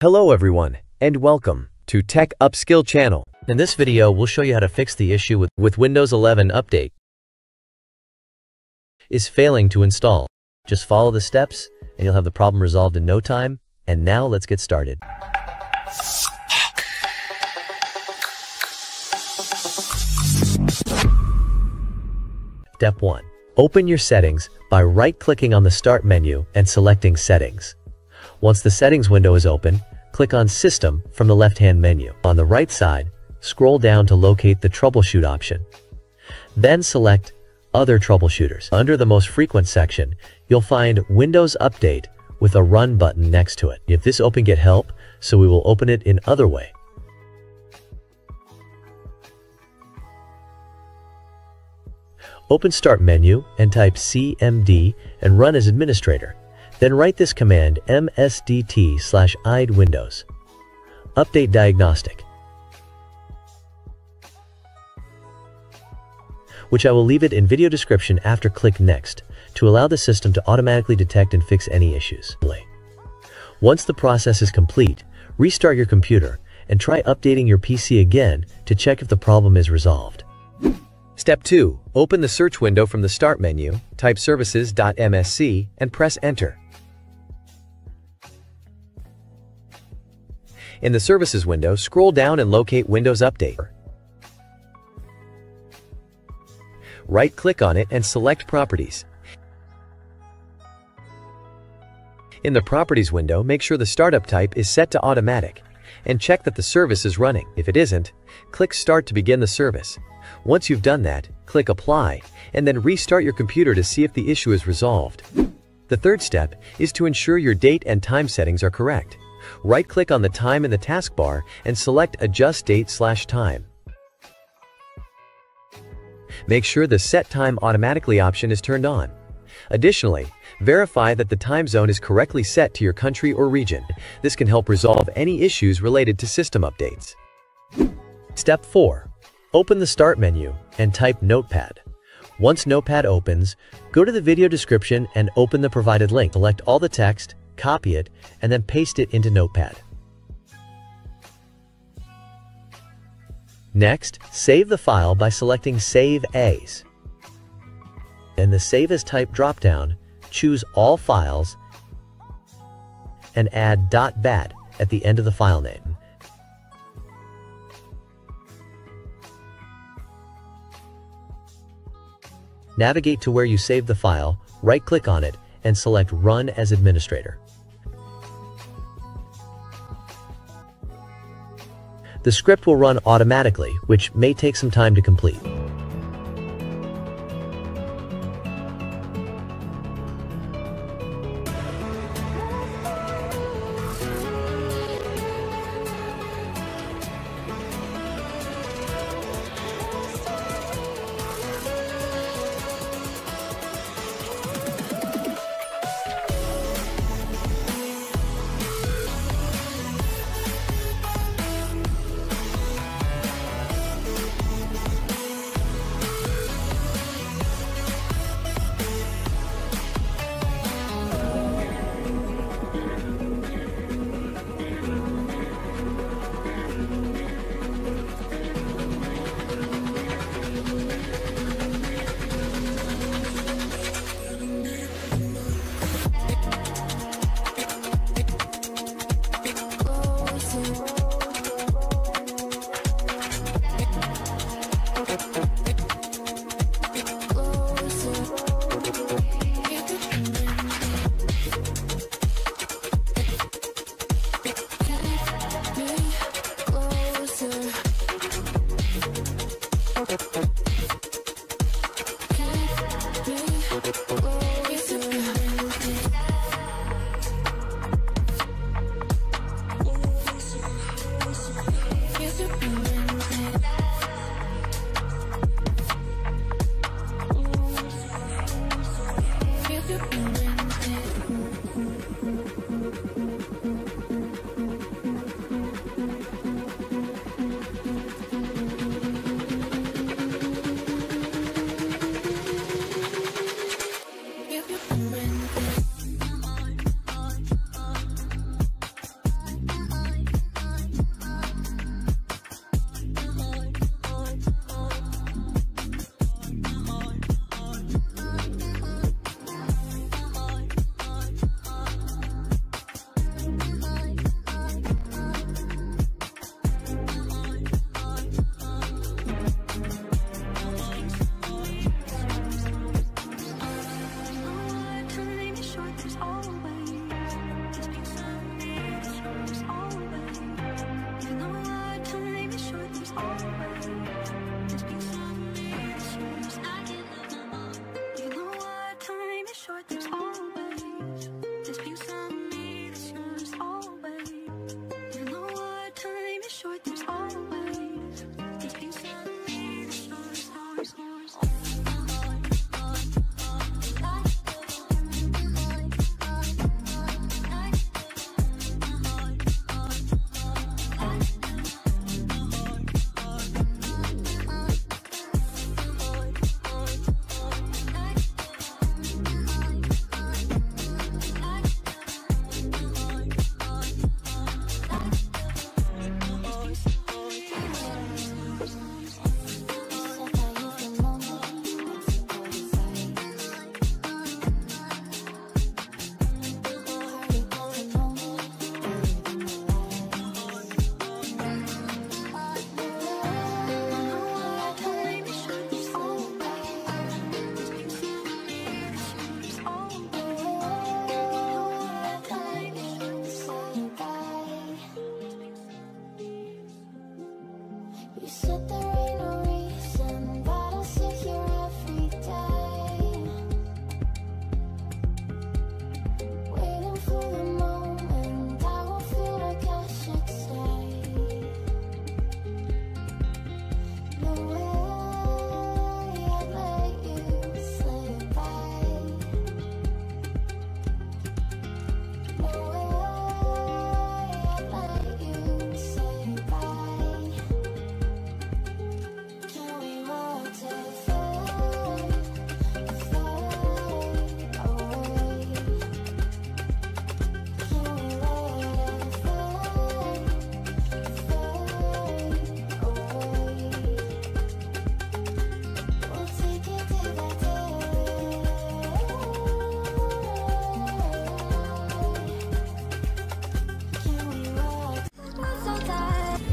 Hello everyone, and welcome to Tech Upskill channel. In this video, we'll show you how to fix the issue with Windows 11 Update is failing to install. Just follow the steps and you'll have the problem resolved in no time. And now let's get started. Step 1. Open your settings by right-clicking on the Start menu and selecting Settings. Once the Settings window is open, click on System from the left-hand menu. On the right side, scroll down to locate the Troubleshoot option. Then select Other Troubleshooters. Under the Most Frequent section, you'll find Windows Update with a Run button next to it. If this open, get help, so we will open it in other way. Open Start menu and type CMD and run as administrator. Then write this command msdt/id windows update diagnostic, which I will leave it in video description after. Click Next to allow the system to automatically detect and fix any issues. Once the process is complete, restart your computer and try updating your PC again to check if the problem is resolved. Step 2. Open the search window from the Start menu, type services.msc and press Enter. In the Services window, scroll down and locate Windows Update. Right-click on it and select Properties. In the Properties window, make sure the startup type is set to Automatic and check that the service is running. If it isn't, click Start to begin the service. Once you've done that, click Apply and then restart your computer to see if the issue is resolved. The third step is to ensure your date and time settings are correct. Right-click on the time in the taskbar and select Adjust Date/Time. Make sure the Set Time Automatically option is turned on. Additionally, verify that the time zone is correctly set to your country or region. This can help resolve any issues related to system updates. Step 4. Open the Start menu and type Notepad. Once Notepad opens, go to the video description and open the provided link. Select all the text, copy it, and then paste it into Notepad. Next, save the file by selecting Save As. In the Save As Type drop-down, choose All Files and add .bat at the end of the file name. Navigate to where you saved the file, right-click on it, and select Run as Administrator. The script will run automatically, which may take some time to complete.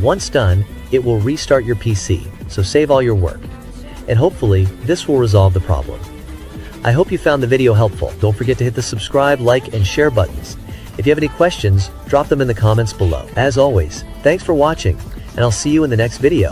Once done, it will restart your PC, so save all your work. And hopefully, this will resolve the problem. I hope you found the video helpful. Don't forget to hit the subscribe, like, and share buttons. If you have any questions, drop them in the comments below. As always, thanks for watching, and I'll see you in the next video.